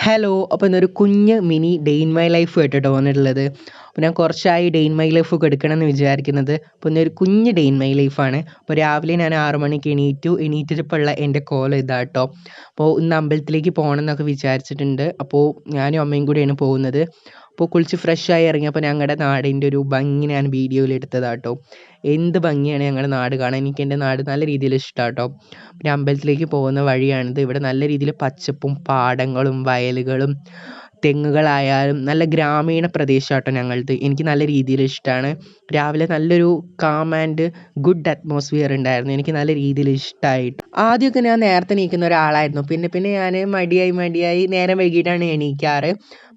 Hello, അപ്പോൾ ഇന്നൊരു കുഞ്ഞ് mini day in my life ആയിട്ടോ വന്നിട്ടുള്ളത്. അപ്പോൾ ഞാൻ കുറച്ചായി ഡേ ഇൻ മൈ ലൈഫ് ഒക്കെ എടുക്കണമെന്ന് വിചാരിക്കുന്നത്. അപ്പോൾ ഇന്നൊരു കുഞ്ഞ് ഡേ ഇൻ മൈ ലൈഫാണ്. അപ്പോൾ രാവിലെ ഞാൻ 6 മണിക്ക് എണീറ്റിട്ടിപ്പോൾ ഉള്ള എൻ്റെ കോലം ഇതാട്ടോ. അപ്പോൾ ഇന്ന് അമ്പലത്തിലേക്ക് പോകണം എന്നൊക്കെ വിചാരിച്ചിട്ടുണ്ട്. അപ്പോൾ ഞാനും അമ്മയും കൂടെയാണ് പോകുന്നത്. അപ്പോൾ കുളിച്ച് ഫ്രഷായി ഇറങ്ങിയപ്പോൾ ഞങ്ങളുടെ നാടിൻ്റെ ഒരു ഭംഗി ഞാൻ വീഡിയോയിൽ എടുത്തതാട്ടോ. എന്ത് ഭംഗിയാണ് ഞങ്ങളുടെ നാട് കാണാൻ. എനിക്ക് എൻ്റെ നാട് നല്ല രീതിയിൽ ഇഷ്ടമാട്ടോ. പിന്നെ അമ്പലത്തിലേക്ക് പോകുന്ന വഴിയാണിത്. ഇവിടെ നല്ല രീതിയിൽ പച്ചപ്പും പാടങ്ങളും വയലുകളും തെങ്ങുകളായാലും നല്ല ഗ്രാമീണ പ്രദേശമാട്ടോ ഞങ്ങളത്. എനിക്ക് നല്ല രീതിയിൽ ഇഷ്ടമാണ്. രാവിലെ നല്ലൊരു കാം ആൻഡ് ഗുഡ് അറ്റ്മോസ്ഫിയർ ഉണ്ടായിരുന്നു. എനിക്ക് നല്ല രീതിയിൽ ഇഷ്ടമായിട്ട്. ആദ്യമൊക്കെ ഞാൻ നേരത്തെ എണീക്കുന്ന ഒരാളായിരുന്നു. പിന്നെ ഞാൻ മടിയായി നേരം വൈകിട്ടാണ് എണീക്കാറ്.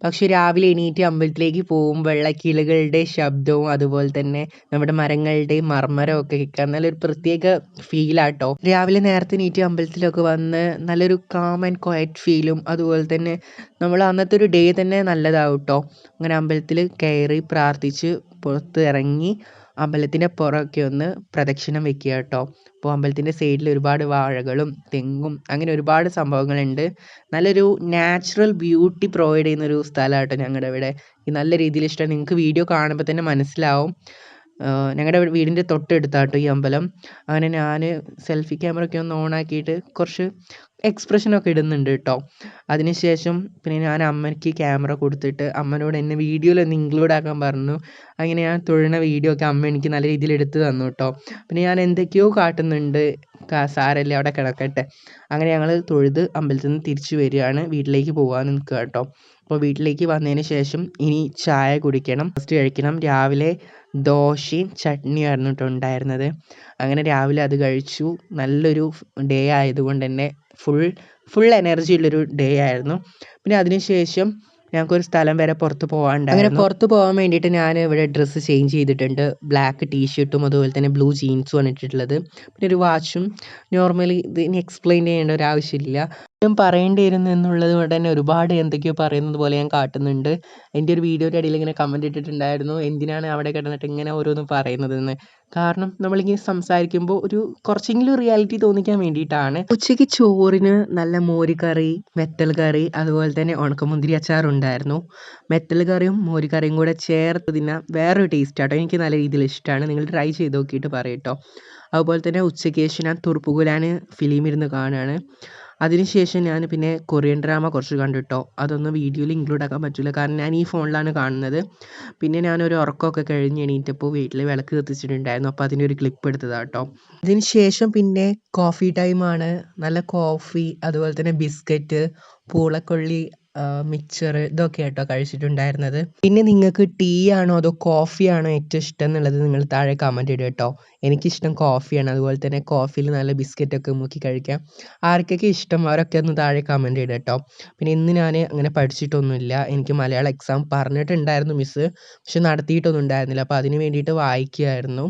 പക്ഷേ രാവിലെ എണീറ്റ് അമ്പലത്തിലേക്ക് പോകുമ്പോഴുള്ള കിളികളുടെ ശബ്ദവും അതുപോലെ തന്നെ നമ്മുടെ മരങ്ങളുടെ മർമ്മരമൊക്കെ കേൾക്കാൻ നല്ലൊരു പ്രത്യേക ഫീലാട്ടോ. രാവിലെ നേരത്തെ എണീറ്റ് അമ്പലത്തിലൊക്കെ വന്ന് നല്ലൊരു കാം ആൻഡ് ക്വയറ്റ് ഫീലും അതുപോലെ തന്നെ നമ്മൾ അന്നത്തെ ഒരു ഡേ തന്നെ നല്ലതാവും കേട്ടോ. അങ്ങനെ അമ്പലത്തിൽ കയറി പ്രാർത്ഥിച്ച് പുറത്ത് ഇറങ്ങി അമ്പലത്തിൻ്റെ പുറമൊക്കെ ഒന്ന് പ്രദക്ഷിണം വെക്കുക കേട്ടോ. അപ്പോൾ അമ്പലത്തിൻ്റെ സൈഡിൽ ഒരുപാട് വാഴകളും തെങ്ങും അങ്ങനെ ഒരുപാട് സംഭവങ്ങളുണ്ട്. നല്ലൊരു നാച്ചുറൽ ബ്യൂട്ടി പ്രൊവൈഡ് ചെയ്യുന്നൊരു സ്ഥലമാണ് കേട്ടോ ഞങ്ങളുടെ ഇവിടെ. നല്ല രീതിയിൽ ഇഷ്ടമാണ്. നിങ്ങൾക്ക് വീഡിയോ കാണുമ്പോൾ തന്നെ മനസ്സിലാവും. ഞങ്ങളുടെ വീടിൻ്റെ തൊട്ടടുത്താട്ടോ ഈ അമ്പലം. അങ്ങനെ ഞാൻ സെൽഫി ക്യാമറയൊക്കെ ഒന്ന് ഓണാക്കിയിട്ട് കുറച്ച് എക്സ്പ്രഷനൊക്കെ ഇടുന്നുണ്ട് കേട്ടോ. അതിനുശേഷം പിന്നെ ഞാൻ അമ്മയ്ക്ക് ക്യാമറ കൊടുത്തിട്ട് അമ്മനോട് എന്നെ വീഡിയോയിലൊന്ന് ഇൻക്ലൂഡ് ആക്കാൻ പറഞ്ഞു. അങ്ങനെ ഞാൻ തൊഴുന്ന വീഡിയോ ഒക്കെ അമ്മ എനിക്ക് നല്ല രീതിയിൽ എടുത്ത് തന്നു കേട്ടോ. പിന്നെ ഞാൻ എന്തൊക്കെയോ കാട്ടുന്നുണ്ട്. സാരമില്ല, അവിടെ കിടക്കട്ടെ. അങ്ങനെ ഞങ്ങൾ തൊഴുത് അമ്പലത്തിൽ നിന്ന് തിരിച്ചു വരികയാണ്. വീട്ടിലേക്ക് പോകാൻ നിൽക്കുക കേട്ടോ. അപ്പോൾ വീട്ടിലേക്ക് വന്നതിന് ശേഷം ഇനി ചായ കുടിക്കണം, ഫസ്റ്റ് കഴിക്കണം. രാവിലെ ദോശയും ചട്നിയായിരുന്നു കേട്ടോ ഉണ്ടായിരുന്നത്. അങ്ങനെ രാവിലെ അത് കഴിച്ചു. നല്ലൊരു ഡേ ആയതുകൊണ്ട് തന്നെ ഫുൾ എനർജി ഉള്ളൊരു ഡേ ആയിരുന്നു. പിന്നെ അതിനുശേഷം ഞങ്ങൾക്കൊരു സ്ഥലം വരെ പുറത്ത് പോകാനുണ്ടായിരുന്നു. അങ്ങനെ പുറത്ത് പോകാൻ വേണ്ടിയിട്ട് ഞാൻ ഇവിടെ ഡ്രസ്സ് ചേഞ്ച് ചെയ്തിട്ടുണ്ട്. ബ്ലാക്ക് ടീഷർട്ടും അതുപോലെ തന്നെ ബ്ലൂ ജീൻസുമാണ് ഇട്ടിട്ടുള്ളത്. പിന്നെ ഒരു വാച്ചും. നോർമലി ഇത് ഇനി എക്സ്പ്ലെയിൻ ചെയ്യേണ്ട ഒരു ആവശ്യമില്ല, പറയേണ്ടി വരുന്നു എന്നുള്ളത് കൊണ്ട് തന്നെ ഒരുപാട് എന്തൊക്കെയോ പറയുന്നത് പോലെ ഞാൻ കാട്ടുന്നുണ്ട്. എൻ്റെ ഒരു വീഡിയോയുടെ അടിയിൽ ഇങ്ങനെ കമൻറ്റ് ഇട്ടിട്ടുണ്ടായിരുന്നു, എന്തിനാണ് അവിടെ കിടന്നിട്ട് ഇങ്ങനെ ഓരോന്ന് പറയുന്നതെന്ന്. കാരണം നമ്മളിങ്ങനെ സംസാരിക്കുമ്പോൾ ഒരു കുറച്ചെങ്കിലും റിയാലിറ്റി തോന്നിക്കാൻ വേണ്ടിയിട്ടാണ്. ഉച്ചയ്ക്ക് ചോറിന് നല്ല മോര് കറി, മെത്തൽ കറി, അതുപോലെ തന്നെ ഉണക്കമുന്തിരി അച്ചാറുണ്ടായിരുന്നു. മെത്തൽ കറിയും മോര് കറിയും കൂടെ ചേർത്ത് തിന്നാൻ വേറൊരു ടേസ്റ്റ് ആട്ടോ. എനിക്ക് നല്ല രീതിയിൽ ഇഷ്ടമാണ്. നിങ്ങൾ ട്രൈ ചെയ്ത് നോക്കിയിട്ട് പറയും കേട്ടോ. അതുപോലെ തന്നെ ഉച്ചയ്ക്ക് ശേഷം ഞാൻ തുറുപ്പുകുലാൻ ഫിലിം ഇരുന്ന് കാണുകയാണ്. അതിനുശേഷം ഞാൻ പിന്നെ കൊറിയൻ ഡ്രാമ കുറച്ച് കണ്ടു കേട്ടോ. അതൊന്നും വീഡിയോയിൽ ഇൻക്ലൂഡ് ആക്കാൻ പറ്റില്ല, കാരണം ഞാൻ ഈ ഫോണിലാണ് കാണുന്നത്. പിന്നെ ഞാനൊരു ഉറക്കമൊക്കെ കഴിഞ്ഞ് എണീറ്റപ്പോൾ വീട്ടിൽ വിളക്ക് കത്തിച്ചിട്ടുണ്ടായിരുന്നു. അപ്പോൾ അതിൻ്റെ ഒരു ക്ലിപ്പ് എടുത്തതാണ് കേട്ടോ. അതിന് ശേഷം പിന്നെ കോഫി ടൈമാണ്. നല്ല കോഫി, അതുപോലെ തന്നെ ബിസ്ക്കറ്റ്, പൂളക്കൊള്ളി, മിക്സ്ചർ, ഇതൊക്കെ കേട്ടോ കഴിച്ചിട്ടുണ്ടായിരുന്നത്. പിന്നെ നിങ്ങൾക്ക് ടീ ആണോ അതോ കോഫിയാണോ ഏറ്റവും ഇഷ്ടം എന്നുള്ളത് നിങ്ങൾ താഴെ കമൻറ്റ് ഇടുക കേട്ടോ. എനിക്കിഷ്ടം കോഫിയാണ്. അതുപോലെ തന്നെ കോഫിയിൽ നല്ല ബിസ്ക്കറ്റൊക്കെ മുക്കി കഴിക്കാം. ആർക്കൊക്കെ ഇഷ്ടം അവരൊക്കെ ഒന്ന് താഴെ കമൻറ്റ് ഇടുക കേട്ടോ. പിന്നെ ഇന്ന് ഞാൻ അങ്ങനെ പഠിച്ചിട്ടൊന്നുമില്ല. എനിക്ക് മലയാളം എക്സാം പറഞ്ഞിട്ടുണ്ടായിരുന്നു മിസ്സ്, പക്ഷെ നടത്തിയിട്ടൊന്നും ഉണ്ടായിരുന്നില്ല. അപ്പോൾ അതിന് വേണ്ടിയിട്ട് വായിക്കുകയായിരുന്നു.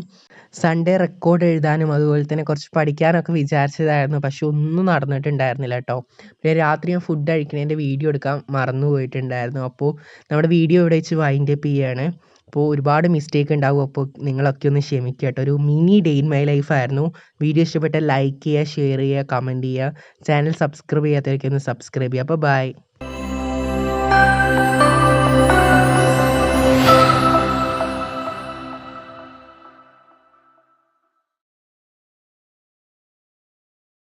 സൺഡേ റെക്കോർഡ് എഴുതാനും അതുപോലെ തന്നെ കുറച്ച് പഠിക്കാനൊക്കെ വിചാരിച്ചതായിരുന്നു, പക്ഷെ ഒന്നും നടന്നിട്ടുണ്ടായിരുന്നില്ല കേട്ടോ. പിന്നെ രാത്രി ഞാൻ ഫുഡ് കഴിക്കുന്നതിൻ്റെ വീഡിയോ എടുക്കാൻ മറന്നു പോയിട്ടുണ്ടായിരുന്നു. അപ്പോൾ നമ്മുടെ വീഡിയോ ഇവിടെ വെച്ച് വൈൻഡ് അപ്പ് ചെയ്യുകയാണ്. അപ്പോൾ ഒരുപാട് മിസ്റ്റേക്ക് ഉണ്ടാവും, അപ്പോൾ നിങ്ങളൊക്കെ ഒന്ന് ക്ഷമിക്കുക കേട്ടോ. ഒരു mini day in my life ആയിരുന്നു. വീഡിയോ ഇഷ്ടപ്പെട്ടാൽ ലൈക്ക് ചെയ്യുക, ഷെയർ ചെയ്യുക, കമൻറ്റ് ചെയ്യുക. ചാനൽ സബ്സ്ക്രൈബ് ചെയ്യാത്തവരൊക്കെ ഒന്ന് സബ്സ്ക്രൈബ് ചെയ്യുക. അപ്പോൾ ബൈ.